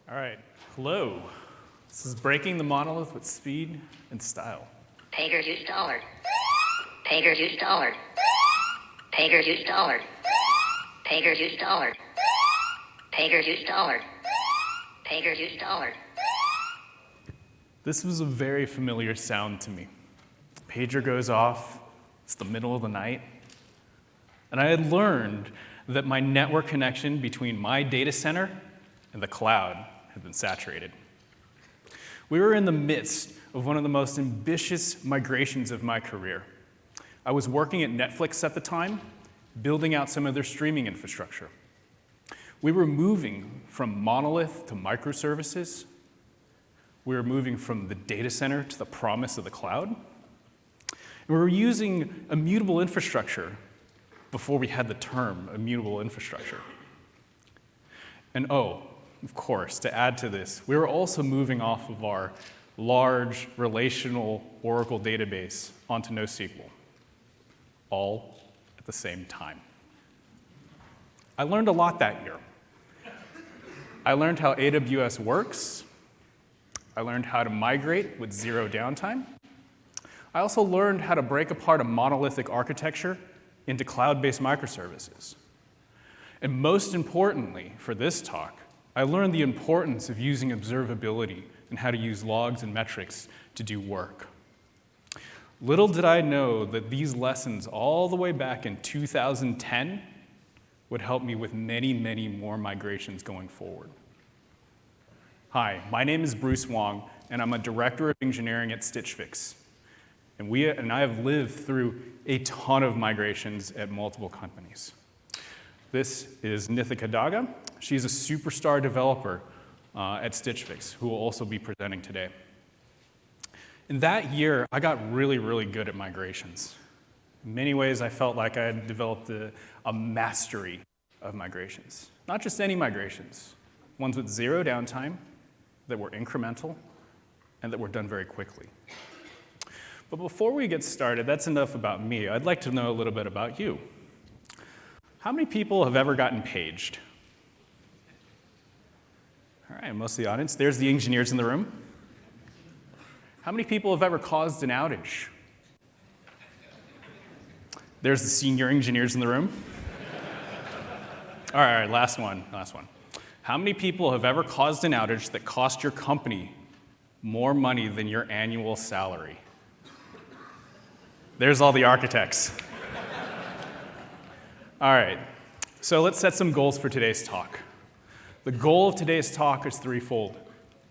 All right, hello. This is breaking the monolith with speed and style. Pagers use dollar. Pagers use dollar. Pagers use dollar. Pagers use dollar. Pagers use dollar. Pagers use dollar. This was a very familiar sound to me. Pager goes off, it's the middle of the night, and I had learned that my network connection between my data center and the cloud had been saturated. We were in the midst of one of the most ambitious migrations of my career. I was working at Netflix at the time, building out some of their streaming infrastructure. We were moving from monolith to microservices. We were moving from the data center to the promise of the cloud. And we were using immutable infrastructure before we had the term immutable infrastructure. And of course, to add to this, we were also moving off of our large relational Oracle database onto NoSQL, all at the same time. I learned a lot that year. I learned how AWS works. I learned how to migrate with zero downtime. I also learned how to break apart a monolithic architecture into cloud-based microservices. And most importantly for this talk, I learned the importance of using observability and how to use logs and metrics to do work. Little did I know that these lessons all the way back in 2010 would help me with many, many more migrations going forward. Hi, my name is Bruce Wong, and I'm a director of engineering at Stitch Fix. And I have lived through a ton of migrations at multiple companies. This is Nithika Daga. She's a superstar developer at Stitch Fix, who will also be presenting today. In that year, I got really, really good at migrations. In many ways, I felt like I had developed a mastery of migrations. Not just any migrations, ones with zero downtime, that were incremental, and that were done very quickly. But before we get started, that's enough about me. I'd like to know a little bit about you. How many people have ever gotten paged? All right, most of the audience. There's the engineers in the room. How many people have ever caused an outage? There's the senior engineers in the room. All right, last one. How many people have ever caused an outage that cost your company more money than your annual salary? There's all the architects. All right, so let's set some goals for today's talk. The goal of today's talk is threefold.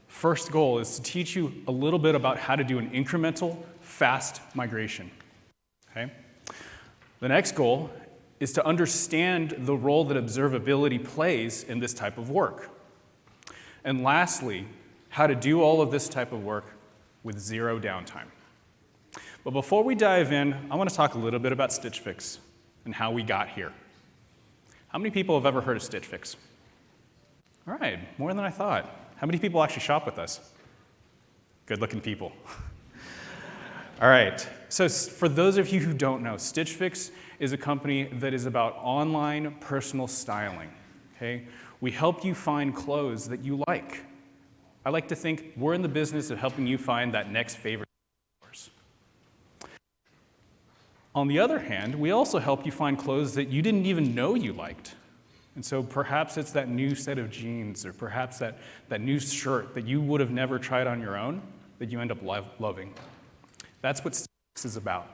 First goal is to teach you a little bit about how to do an incremental, fast migration. Okay? The next goal is to understand the role that observability plays in this type of work. And lastly, how to do all of this type of work with zero downtime. But before we dive in, I want to talk a little bit about Stitch Fix and how we got here. How many people have ever heard of Stitch Fix? All right, more than I thought. How many people actually shop with us? Good-looking people. All right, so for those of you who don't know, Stitch Fix is a company that is about online personal styling, okay? We help you find clothes that you like. I like to think we're in the business of helping you find that next favorite of yours. On the other hand, we also help you find clothes that you didn't even know you liked. And so perhaps it's that new set of jeans or perhaps that new shirt that you would have never tried on your own that you end up loving. That's what Stitch Fix is about.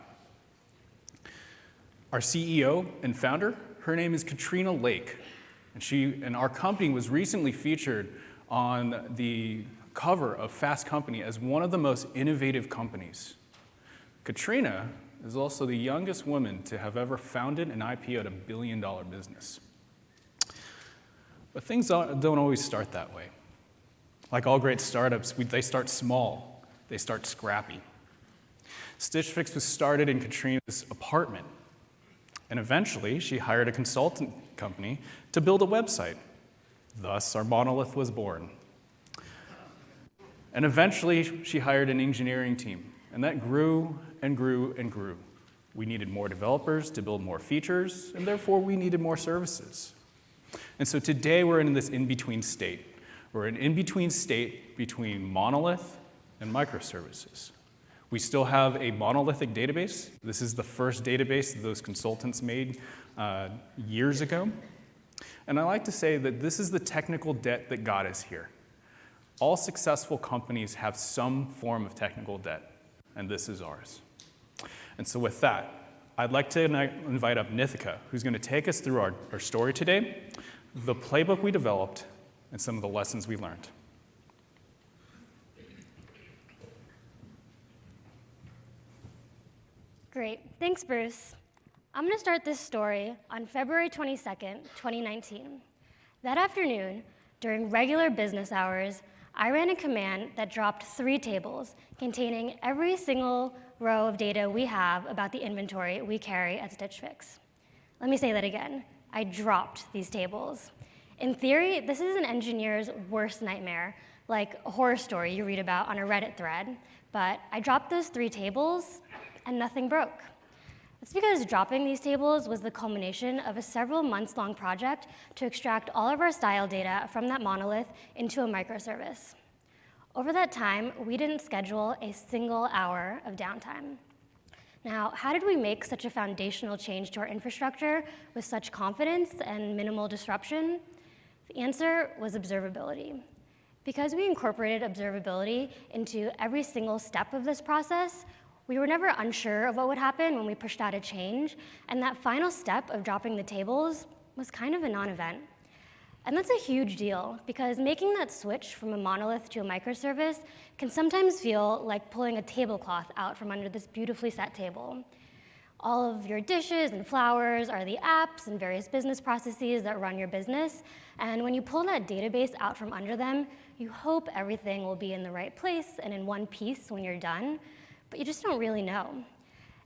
Our CEO and founder, her name is Katrina Lake, and our company was recently featured on the cover of Fast Company as one of the most innovative companies. Katrina is also the youngest woman to have ever founded and IPO'd $1 billion business. But things don't always start that way. Like all great startups, they start small, they start scrappy. Stitch Fix was started in Katrina's apartment. And eventually, she hired a consultant company to build a website. Thus, our monolith was born. And eventually, she hired an engineering team. And that grew and grew and grew. We needed more developers to build more features, and therefore we needed more services. And so today we're in this in-between state, We're an in-between state between monolith and microservices. We still have a monolithic database. This is the first database that those consultants made years ago. And I like to say that this is the technical debt that got us here. All successful companies have some form of technical debt, and this is ours. And so with that, I'd like to invite up Nithika, who's going to take us through our story today, the playbook we developed, and some of the lessons we learned. Great. Thanks, Bruce. I'm going to start this story on February 22nd, 2019. That afternoon, during regular business hours, I ran a command that dropped 3 tables containing every single row of data we have about the inventory we carry at Stitch Fix. Let me say that again. I dropped these tables. In theory, this is an engineer's worst nightmare, like a horror story you read about on a Reddit thread. But I dropped those 3 tables, and nothing broke. It's because dropping these tables was the culmination of a several months-long project to extract all of our style data from that monolith into a microservice. Over that time, we didn't schedule a single hour of downtime. Now, how did we make such a foundational change to our infrastructure with such confidence and minimal disruption? The answer was observability. Because we incorporated observability into every single step of this process, we were never unsure of what would happen when we pushed out a change, and that final step of dropping the tables was kind of a non-event. And that's a huge deal, because making that switch from a monolith to a microservice can sometimes feel like pulling a tablecloth out from under this beautifully set table. All of your dishes and flowers are the apps and various business processes that run your business, and when you pull that database out from under them, you hope everything will be in the right place and in one piece when you're done, but you just don't really know.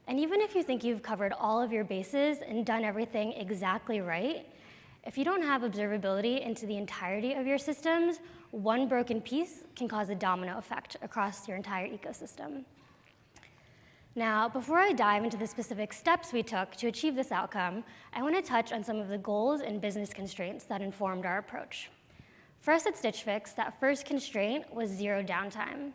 And even if you think you've covered all of your bases and done everything exactly right, if you don't have observability into the entirety of your systems, one broken piece can cause a domino effect across your entire ecosystem. Now, before I dive into the specific steps we took to achieve this outcome, I want to touch on some of the goals and business constraints that informed our approach. For us at Stitch Fix, that first constraint was 0 downtime.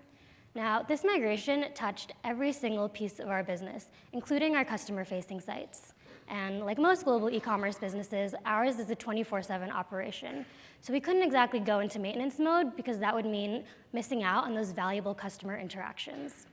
Now, this migration touched every single piece of our business, including our customer-facing sites. And like most global e-commerce businesses, ours is a 24/7 operation. So we couldn't exactly go into maintenance mode because that would mean missing out on those valuable customer interactions.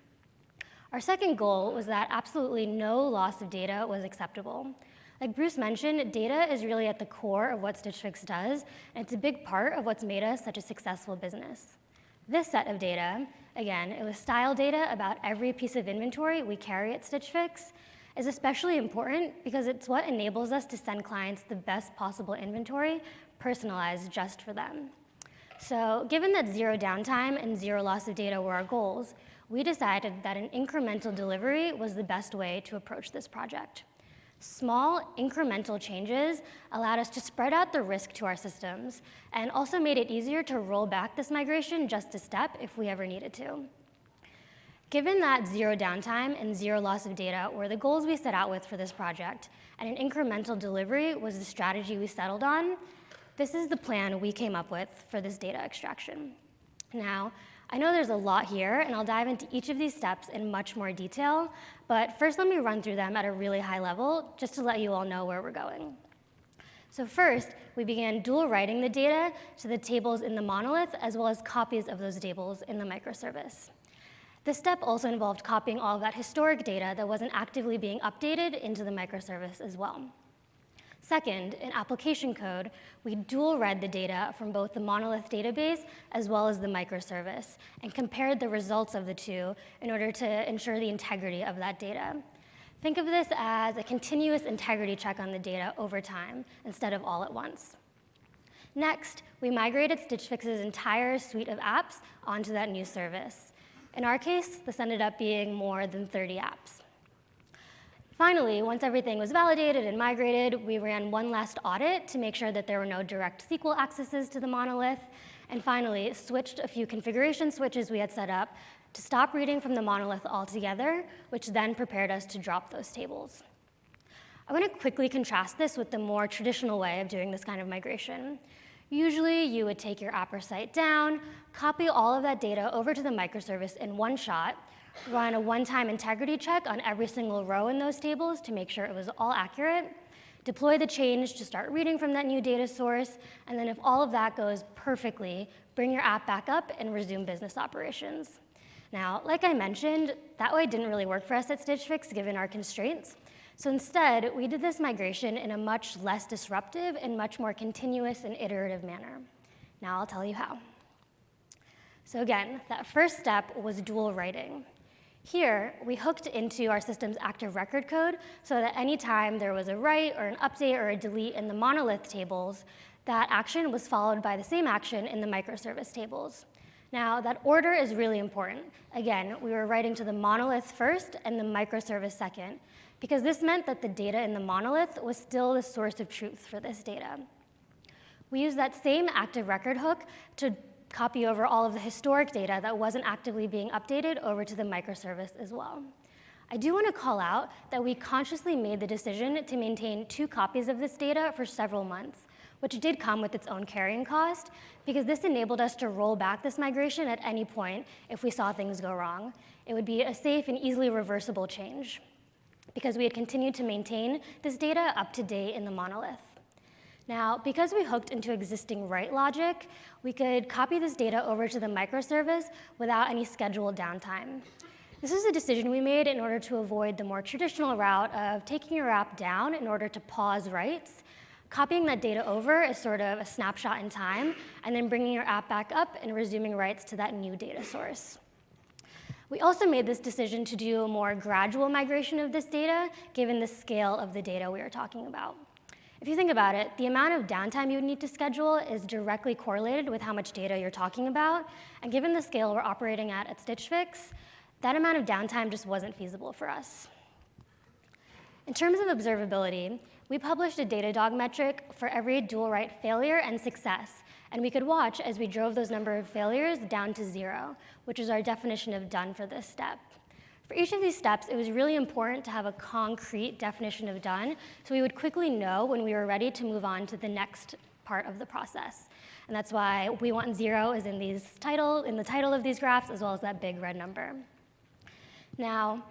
Our second goal was that absolutely no loss of data was acceptable. Like Bruce mentioned, data is really at the core of what Stitch Fix does, and it's a big part of what's made us such a successful business. This set of data, again, it was style data about every piece of inventory we carry at Stitch Fix, is especially important because it's what enables us to send clients the best possible inventory, personalized just for them. So given that 0 downtime and 0 loss of data were our goals, we decided that an incremental delivery was the best way to approach this project. Small incremental changes allowed us to spread out the risk to our systems and also made it easier to roll back this migration just a step if we ever needed to. Given that 0 downtime and 0 loss of data were the goals we set out with for this project, and an incremental delivery was the strategy we settled on, this is the plan we came up with for this data extraction. Now, I know there's a lot here, and I'll dive into each of these steps in much more detail, but first let me run through them at a really high level, just to let you all know where we're going. So first, we began dual writing the data to the tables in the monolith, as well as copies of those tables in the microservice. This step also involved copying all of that historic data that wasn't actively being updated into the microservice as well. Second, in application code, we dual read the data from both the monolith database as well as the microservice and compared the results of the two in order to ensure the integrity of that data. Think of this as a continuous integrity check on the data over time instead of all at once. Next, we migrated Stitch Fix's entire suite of apps onto that new service. In our case, this ended up being more than 30 apps. Finally, once everything was validated and migrated, we ran one last audit to make sure that there were no direct SQL accesses to the monolith, and finally switched a few configuration switches we had set up to stop reading from the monolith altogether, which then prepared us to drop those tables. I want to quickly contrast this with the more traditional way of doing this kind of migration. Usually, you would take your app or site down, copy all of that data over to the microservice in one shot, run a one-time integrity check on every single row in those tables to make sure it was all accurate, deploy the change to start reading from that new data source, and then if all of that goes perfectly, bring your app back up and resume business operations. Now, like I mentioned, that way didn't really work for us at Stitch Fix given our constraints. So instead, we did this migration in a much less disruptive and much more continuous and iterative manner. Now I'll tell you how. So again, that first step was dual writing. Here, we hooked into our system's active record code so that anytime there was a write or an update or a delete in the monolith tables, that action was followed by the same action in the microservice tables. Now, that order is really important. Again, we were writing to the monolith first and the microservice second, because this meant that the data in the monolith was still the source of truth for this data. We used that same active record hook to copy over all of the historic data that wasn't actively being updated over to the microservice as well. I do want to call out that we consciously made the decision to maintain 2 copies of this data for several months, which did come with its own carrying cost, because this enabled us to roll back this migration at any point if we saw things go wrong. It would be a safe and easily reversible change, because we had continued to maintain this data up to date in the monolith. Now, because we hooked into existing write logic, we could copy this data over to the microservice without any scheduled downtime. This is a decision we made in order to avoid the more traditional route of taking your app down in order to pause writes, copying that data over as sort of a snapshot in time, and then bringing your app back up and resuming writes to that new data source. We also made this decision to do a more gradual migration of this data, given the scale of the data we are talking about. If you think about it, the amount of downtime you would need to schedule is directly correlated with how much data you're talking about, and given the scale we're operating at Stitch Fix, that amount of downtime just wasn't feasible for us. In terms of observability, we published a Datadog metric for every dual write failure and success, and we could watch as we drove those number of failures down to 0, which is our definition of done for this step. For each of these steps, it was really important to have a concrete definition of done, so we would quickly know when we were ready to move on to the next part of the process. And that's why we want 0 is in the title of these graphs, as well as that big red number. Now,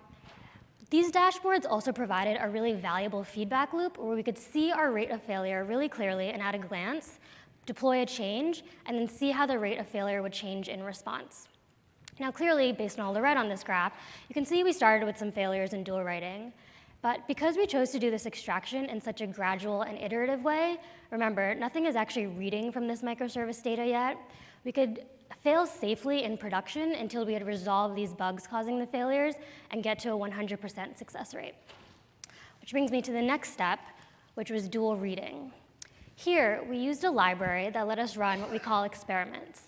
these dashboards also provided a really valuable feedback loop where we could see our rate of failure really clearly and at a glance, deploy a change, and then see how the rate of failure would change in response. Now, clearly, based on all the red on this graph, you can see we started with some failures in dual writing. But because we chose to do this extraction in such a gradual and iterative way, remember, nothing is actually reading from this microservice data yet. We could fail safely in production until we had resolved these bugs causing the failures and get to a 100% success rate. Which brings me to the next step, which was dual reading. Here, we used a library that let us run what we call experiments.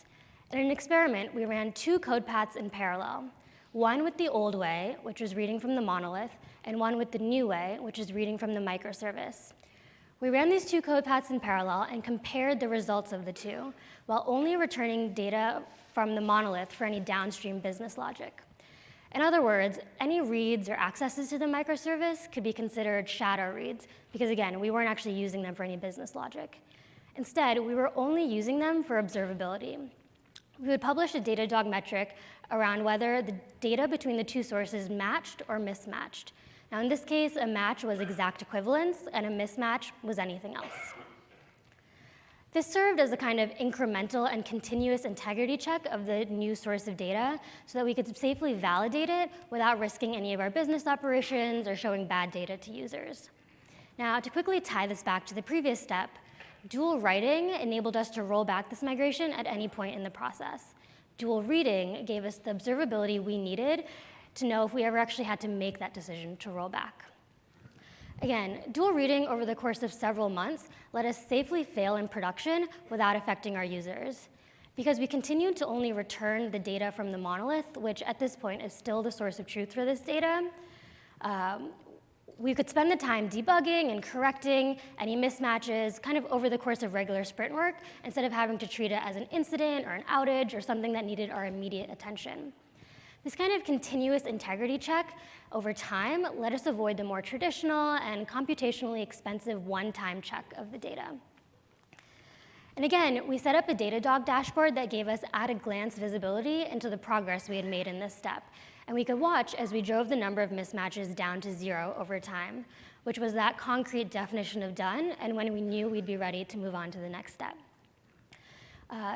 In an experiment, we ran 2 code paths in parallel, one with the old way, which was reading from the monolith, and one with the new way, which is reading from the microservice. We ran these 2 code paths in parallel and compared the results of the 2, while only returning data from the monolith for any downstream business logic. In other words, any reads or accesses to the microservice could be considered shadow reads, because again, we weren't actually using them for any business logic. Instead, we were only using them for observability. We would publish a Datadog metric around whether the data between the 2 sources matched or mismatched. Now, in this case, a match was exact equivalence, and a mismatch was anything else. This served as a kind of incremental and continuous integrity check of the new source of data so that we could safely validate it without risking any of our business operations or showing bad data to users. Now, to quickly tie this back to the previous step, dual writing enabled us to roll back this migration at any point in the process. Dual reading gave us the observability we needed to know if we ever actually had to make that decision to roll back. Again, dual reading over the course of several months let us safely fail in production without affecting our users. Because we continued to only return the data from the monolith, which at this point is still the source of truth for this data, we could spend the time debugging and correcting any mismatches kind of over the course of regular sprint work instead of having to treat it as an incident or an outage or something that needed our immediate attention. This kind of continuous integrity check over time let us avoid the more traditional and computationally expensive one-time check of the data. And again, we set up a Datadog dashboard that gave us at-a-glance visibility into the progress we had made in this step. And we could watch as we drove the number of mismatches down to 0 over time, which was that concrete definition of done and when we knew we'd be ready to move on to the next step.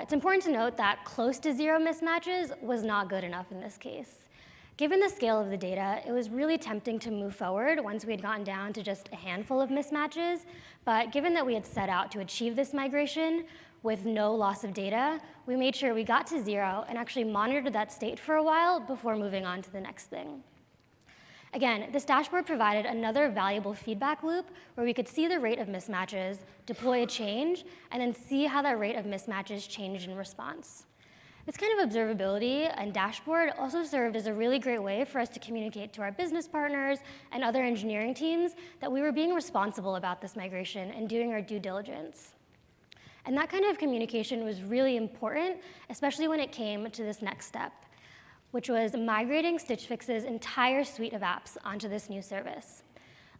It's important to note that close to 0 mismatches was not good enough in this case. Given the scale of the data, it was really tempting to move forward once we had gotten down to just a handful of mismatches, but given that we had set out to achieve this migration with no loss of data, we made sure we got to 0 and actually monitored that state for a while before moving on to the next thing. Again, this dashboard provided another valuable feedback loop where we could see the rate of mismatches, deploy a change, and then see how that rate of mismatches changed in response. This kind of observability and dashboard also served as a really great way for us to communicate to our business partners and other engineering teams that we were being responsible about this migration and doing our due diligence. And that kind of communication was really important, especially when it came to this next step, which was migrating Stitch Fix's entire suite of apps onto this new service.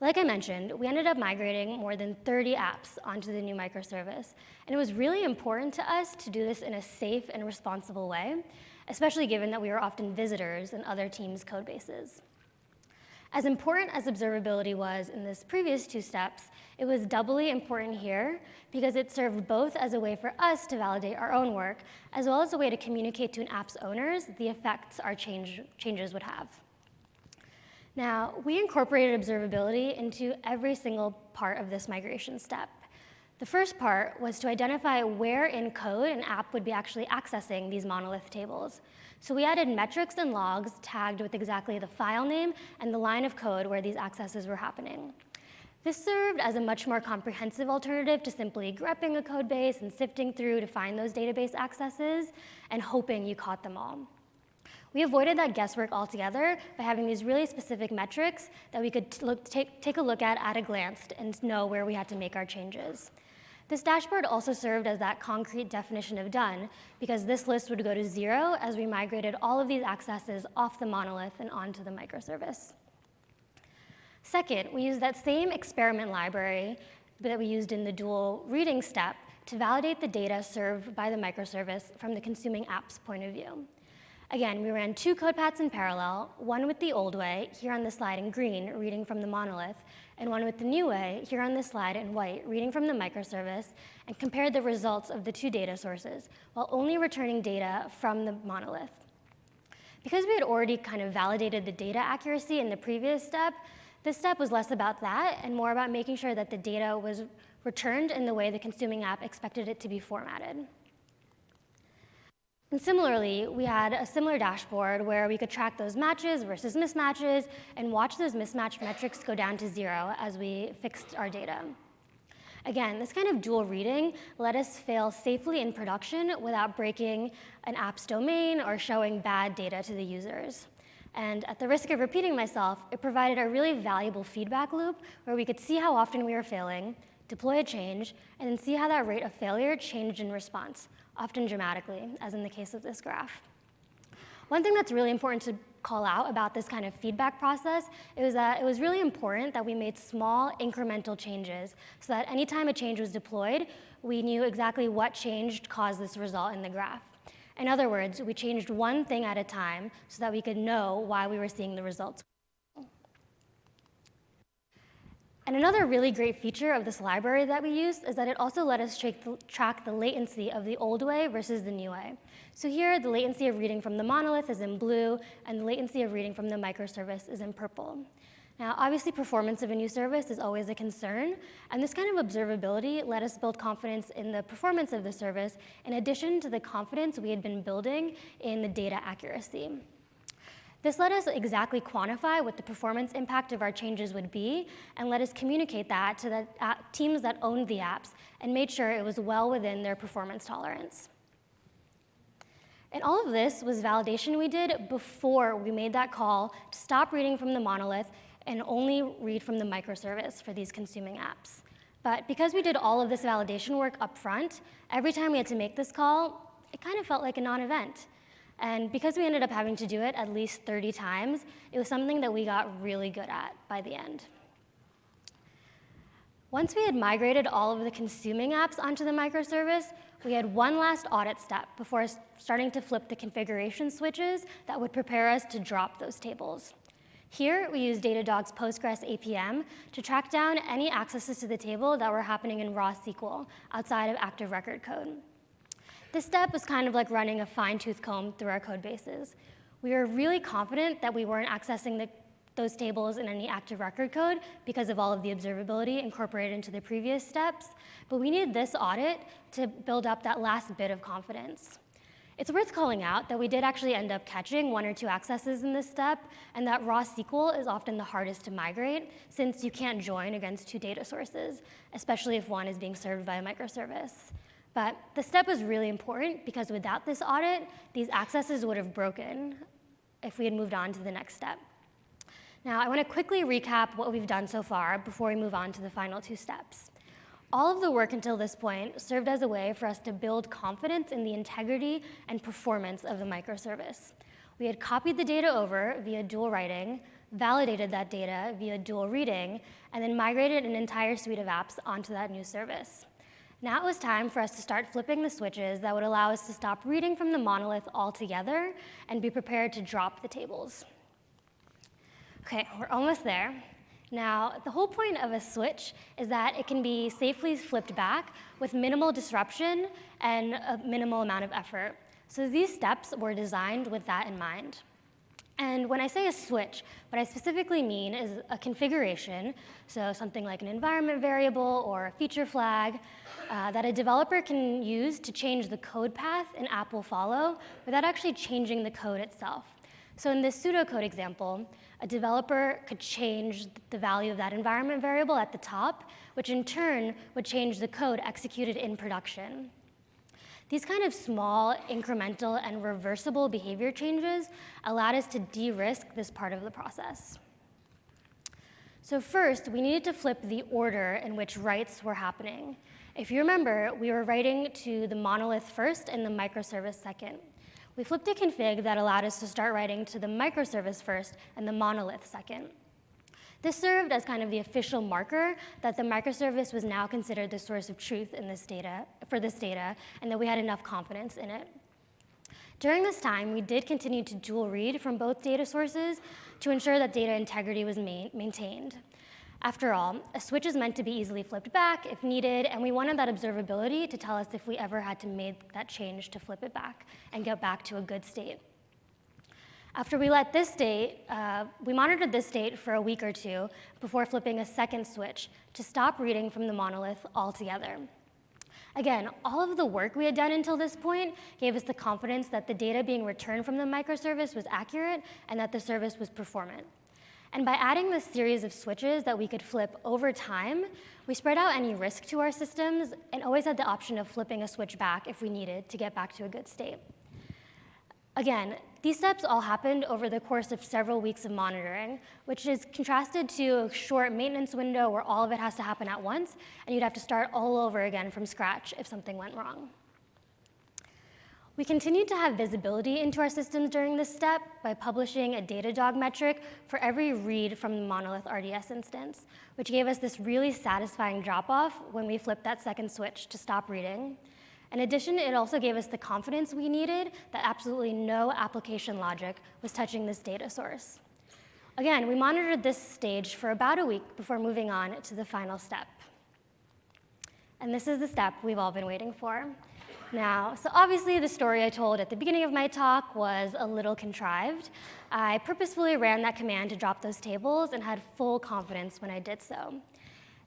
Like I mentioned, we ended up migrating more than 30 apps onto the new microservice, and it was really important to us to do this in a safe and responsible way, especially given that we were often visitors in other teams' code bases. As important as observability was in this previous 2 steps, it was doubly important here because it served both as a way for us to validate our own work, as well as a way to communicate to an app's owners the effects our changes would have. Now, we incorporated observability into every single part of this migration step. The first part was to identify where in code an app would be actually accessing these monolith tables. So we added metrics and logs tagged with exactly the file name and the line of code where these accesses were happening. This served as a much more comprehensive alternative to simply grepping a code base and sifting through to find those database accesses and hoping you caught them all. We avoided that guesswork altogether by having these really specific metrics that we could take a look at a glance and know where we had to make our changes. This dashboard also served as that concrete definition of done because this list would go to 0 as we migrated all of these accesses off the monolith and onto the microservice. Second, we used that same experiment library that we used in the dual reading step to validate the data served by the microservice from the consuming app's point of view. Again, we ran 2 code paths in parallel, one with the old way, here on the slide in green, reading from the monolith, and one with the new way, here on this slide in white, reading from the microservice, and compared the results of the 2 data sources, while only returning data from the monolith. Because we had already kind of validated the data accuracy in the previous step, this step was less about that and more about making sure that the data was returned in the way the consuming app expected it to be formatted. And similarly, we had a similar dashboard where we could track those matches versus mismatches and watch those mismatch metrics go down to 0 as we fixed our data. Again, this kind of dual reading let us fail safely in production without breaking an app's domain or showing bad data to the users. And at the risk of repeating myself, it provided a really valuable feedback loop where we could see how often we were failing, deploy a change, and then see how that rate of failure changed in response, often dramatically, as in the case of this graph. One thing that's really important to call out about this kind of feedback process is that it was really important that we made small incremental changes so that anytime a change was deployed, we knew exactly what change caused this result in the graph. In other words, we changed one thing at a time so that we could know why we were seeing the results. And another really great feature of this library that we used is that it also let us track the latency of the old way versus the new way. So here, the latency of reading from the monolith is in blue, and the latency of reading from the microservice is in purple. Now, obviously, performance of a new service is always a concern, and this kind of observability let us build confidence in the performance of the service in addition to the confidence we had been building in the data accuracy. This let us exactly quantify what the performance impact of our changes would be and let us communicate that to the teams that owned the apps and made sure it was well within their performance tolerance. And all of this was validation we did before we made that call to stop reading from the monolith and only read from the microservice for these consuming apps. But because we did all of this validation work up front, every time we had to make this call, it kind of felt like a non-event. And because we ended up having to do it at least 30 times, it was something that we got really good at by the end. Once we had migrated all of the consuming apps onto the microservice, we had one last audit step before starting to flip the configuration switches that would prepare us to drop those tables. Here, we used Datadog's Postgres APM to track down any accesses to the table that were happening in raw SQL outside of active record code. This step was kind of like running a fine-tooth comb through our code bases. We were really confident that we weren't accessing those tables in any active record code because of all of the observability incorporated into the previous steps, but we needed this audit to build up that last bit of confidence. It's worth calling out that we did actually end up catching 1 or 2 accesses in this step, and that raw SQL is often the hardest to migrate since you can't join against 2 data sources, especially if one is being served by a microservice. But the step was really important because without this audit, these accesses would have broken if we had moved on to the next step. Now, I want to quickly recap what we've done so far before we move on to the final 2 steps. All of the work until this point served as a way for us to build confidence in the integrity and performance of the microservice. We had copied the data over via dual writing, validated that data via dual reading, and then migrated an entire suite of apps onto that new service. Now it was time for us to start flipping the switches that would allow us to stop reading from the monolith altogether and be prepared to drop the tables. Okay, we're almost there. Now, the whole point of a switch is that it can be safely flipped back with minimal disruption and a minimal amount of effort. So these steps were designed with that in mind. And when I say a switch, what I specifically mean is a configuration, so something like an environment variable or a feature flag, that a developer can use to change the code path an app will follow without actually changing the code itself. So in this pseudocode example, a developer could change the value of that environment variable at the top, which in turn would change the code executed in production. These kind of small, incremental, and reversible behavior changes allowed us to de-risk this part of the process. So first, we needed to flip the order in which writes were happening. If you remember, we were writing to the monolith first and the microservice second. We flipped a config that allowed us to start writing to the microservice first and the monolith second. This served as kind of the official marker that the microservice was now considered the source of truth in this data, and that we had enough confidence in it. During this time, we did continue to dual read from both data sources to ensure that data integrity was maintained. After all, a switch is meant to be easily flipped back if needed, and we wanted that observability to tell us if we ever had to make that change to flip it back and get back to a good state. After we let this state, we monitored this state for a week or 2 before flipping a second switch to stop reading from the monolith altogether. Again, all of the work we had done until this point gave us the confidence that the data being returned from the microservice was accurate and that the service was performant. And by adding this series of switches that we could flip over time, we spread out any risk to our systems and always had the option of flipping a switch back if we needed to get back to a good state. Again, these steps all happened over the course of several weeks of monitoring, which is contrasted to a short maintenance window where all of it has to happen at once, and you'd have to start all over again from scratch if something went wrong. We continued to have visibility into our systems during this step by publishing a Datadog metric for every read from the monolith RDS instance, which gave us this really satisfying drop-off when we flipped that second switch to stop reading. In addition, it also gave us the confidence we needed that absolutely no application logic was touching this data source. Again, we monitored this stage for about a week before moving on to the final step. And this is the step we've all been waiting for. Now, so obviously the story I told at the beginning of my talk was a little contrived. I purposefully ran that command to drop those tables and had full confidence when I did so.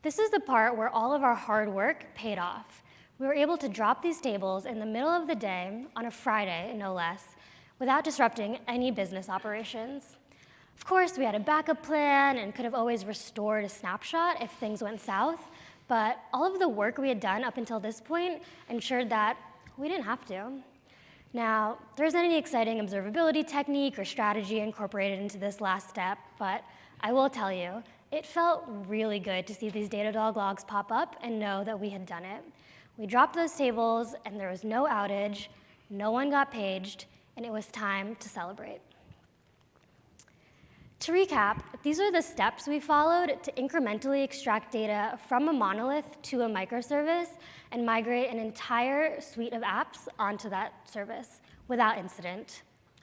This is the part where all of our hard work paid off. We were able to drop these tables in the middle of the day, on a Friday, no less, without disrupting any business operations. Of course, we had a backup plan and could have always restored a snapshot if things went south, but all of the work we had done up until this point ensured that we didn't have to. Now, there isn't any exciting observability technique or strategy incorporated into this last step, but I will tell you, it felt really good to see these Datadog logs pop up and know that we had done it. We dropped those tables, and there was no outage, no one got paged, and it was time to celebrate. To recap, these are the steps we followed to incrementally extract data from a monolith to a microservice and migrate an entire suite of apps onto that service without incident,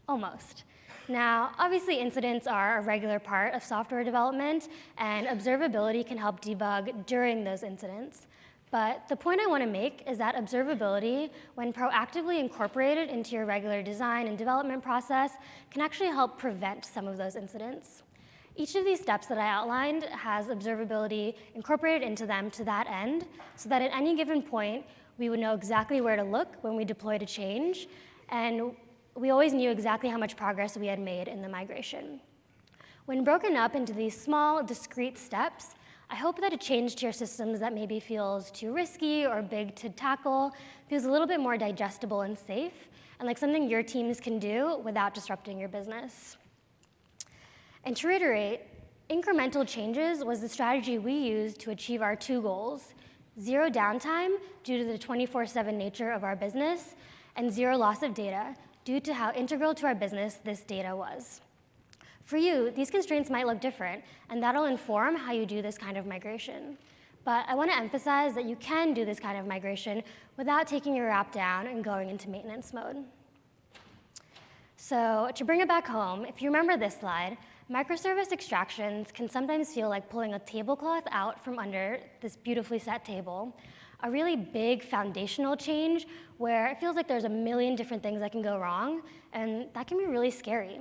almost. Now, obviously incidents are a regular part of software development, and observability can help debug during those incidents. But the point I want to make is that observability, when proactively incorporated into your regular design and development process, can actually help prevent some of those incidents. Each of these steps that I outlined has observability incorporated into them to that end, so that at any given point, we would know exactly where to look when we deployed a change, and we always knew exactly how much progress we had made in the migration. When broken up into these small, discrete steps, I hope that a change to your systems that maybe feels too risky or big to tackle feels a little bit more digestible and safe, and like something your teams can do without disrupting your business. And to reiterate, incremental changes was the strategy we used to achieve our two goals: zero downtime due to the 24/7 nature of our business, and zero loss of data due to how integral to our business this data was. For you, these constraints might look different, and that'll inform how you do this kind of migration. But I want to emphasize that you can do this kind of migration without taking your app down and going into maintenance mode. So to bring it back home, if you remember this slide, microservice extractions can sometimes feel like pulling a tablecloth out from under this beautifully set table, a really big foundational change where it feels like there's a million different things that can go wrong, and that can be really scary.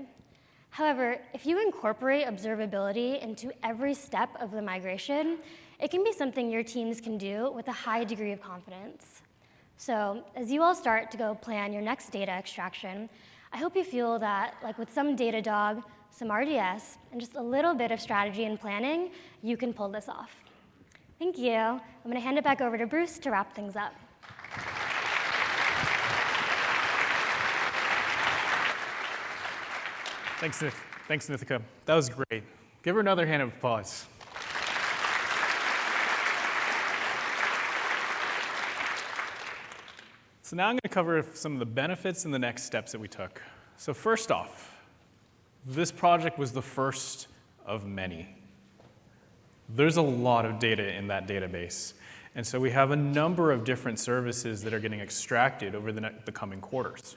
However, if you incorporate observability into every step of the migration, it can be something your teams can do with a high degree of confidence. So as you all start to go plan your next data extraction, I hope you feel that, like with some Datadog, some RDS, and just a little bit of strategy and planning, you can pull this off. Thank you. I'm going to hand it back over to Bruce to wrap things up. Thanks, Nithika. That was great. Give her another hand of applause. So now I'm going to cover some of the benefits and the next steps that we took. So first off, this project was the first of many. There's a lot of data in that database. And so we have a number of different services that are getting extracted over the coming quarters.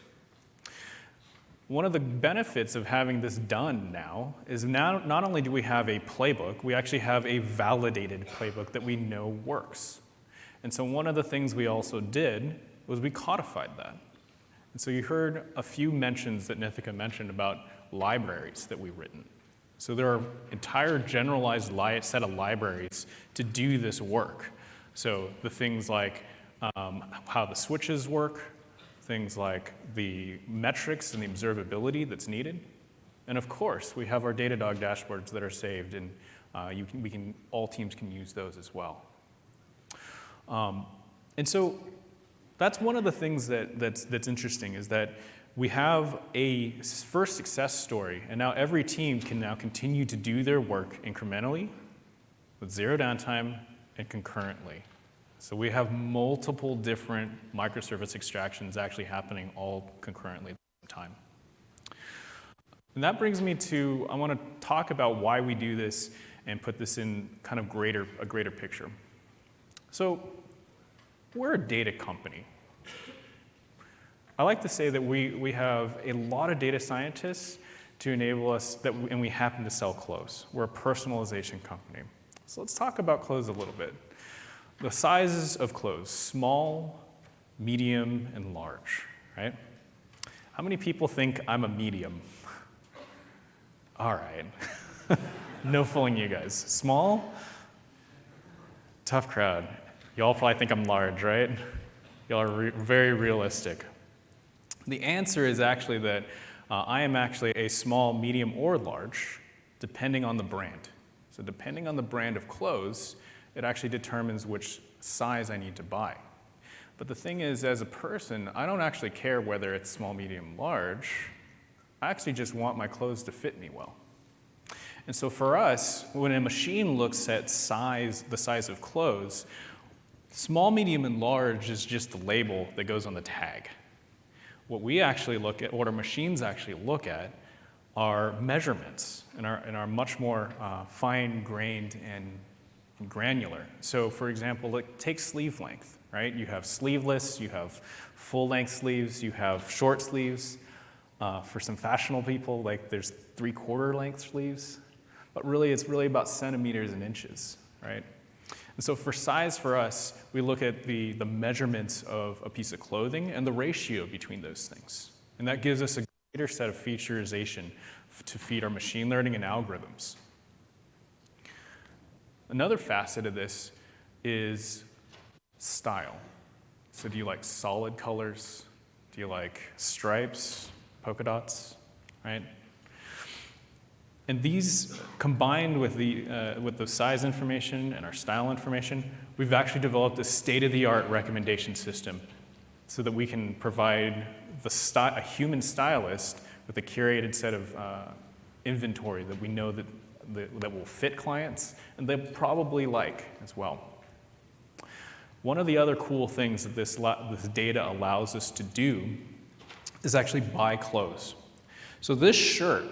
One of the benefits of having this done now is now not only do we have a playbook, we actually have a validated playbook that we know works. And so one of the things we also did was we codified that. And so you heard a few mentions that Nithika mentioned about libraries that we've written. So there are entire generalized set of libraries to do this work. So the things like how the switches work, things like the metrics and the observability that's needed. And of course, we have our Datadog dashboards that are saved, and all teams can use those as well. And so that's one of the things that's interesting, is that we have a first success story, and now every team can now continue to do their work incrementally with zero downtime and concurrently. So we have multiple different microservice extractions actually happening all concurrently at the same time. And that brings me to, I want to talk about why we do this and put this in kind of a greater picture. So we're a data company. I like to say that we have a lot of data scientists to enable us, and we happen to sell clothes. We're a personalization company. So let's talk about clothes a little bit. The sizes of clothes: small, medium, and large, right? How many people think I'm a medium? All right. No fooling you guys. Small? Tough crowd. Y'all probably think I'm large, right? Y'all are very realistic. The answer is actually that I am actually a small, medium, or large, depending on the brand. So depending on the brand of clothes, it actually determines which size I need to buy. But the thing is, as a person, I don't actually care whether it's small, medium, large. I actually just want my clothes to fit me well. And so for us, when a machine looks at the size of clothes, small, medium, and large is just the label that goes on the tag. What we actually look at, what our machines actually look at, are measurements and are much more fine-grained and granular. So for example, like, take sleeve length, right? You have sleeveless, you have full-length sleeves, you have short sleeves. For some fashionable people, like, there's 3/4 length sleeves. But really, it's really about centimeters and inches, right? And so for size for us, we look at the measurements of a piece of clothing and the ratio between those things. And that gives us a greater set of featurization to feed our machine learning and algorithms. Another facet of this is style. So do you like solid colors? Do you like stripes, polka dots, right? And these, combined with the size information and our style information, we've actually developed a state-of-the-art recommendation system so that we can provide a human stylist with a curated set of inventory that we know that will fit clients and they'll probably like as well. One of the other cool things that this data allows us to do is actually buy clothes. So this shirt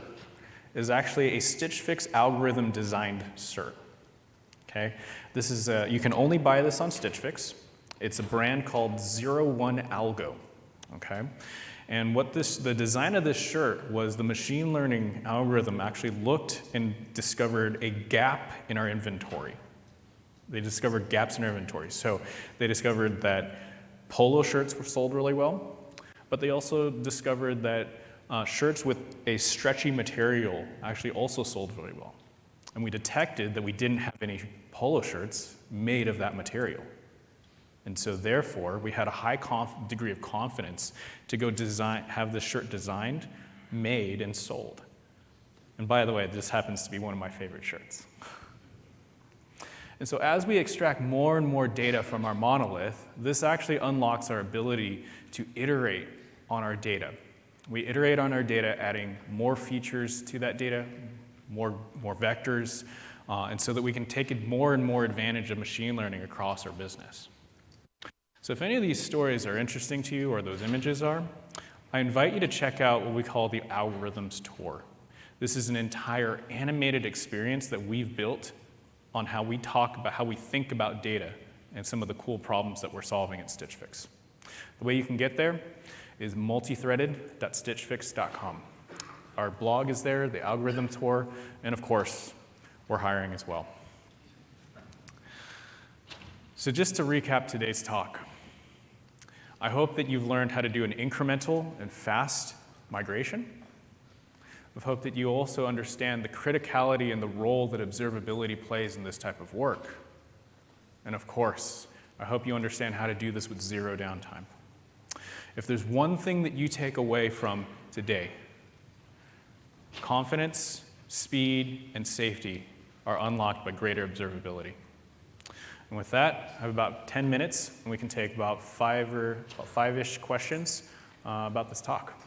is actually a Stitch Fix algorithm designed shirt. Okay, this is you can only buy this on Stitch Fix. It's a brand called 01 Algo. Okay, and the design of this shirt was the machine learning algorithm actually looked and discovered a gap in our inventory. They discovered gaps in our inventory. So they discovered that polo shirts were sold really well, but they also discovered that shirts with a stretchy material actually also sold really well. And we detected that we didn't have any polo shirts made of that material. And so therefore, we had a high degree of confidence to go have this shirt designed, made, and sold. And by the way, this happens to be one of my favorite shirts. And so as we extract more and more data from our monolith, this actually unlocks our ability to iterate on our data. We iterate on our data, adding more features to that data, more vectors, and so that we can take more and more advantage of machine learning across our business. So if any of these stories are interesting to you, or those images are, I invite you to check out what we call the Algorithms Tour. This is an entire animated experience that we've built on how we talk about, how we think about data and some of the cool problems that we're solving at Stitch Fix. The way you can get there is multithreaded.stitchfix.com. Our blog is there, the algorithm tour, and of course, we're hiring as well. So just to recap today's talk, I hope that you've learned how to do an incremental and fast migration. I hope that you also understand the criticality and the role that observability plays in this type of work. And of course, I hope you understand how to do this with zero downtime. If there's one thing that you take away from today, confidence, speed, and safety are unlocked by greater observability. And with that, I have about 10 minutes, and we can take about five-ish questions about this talk.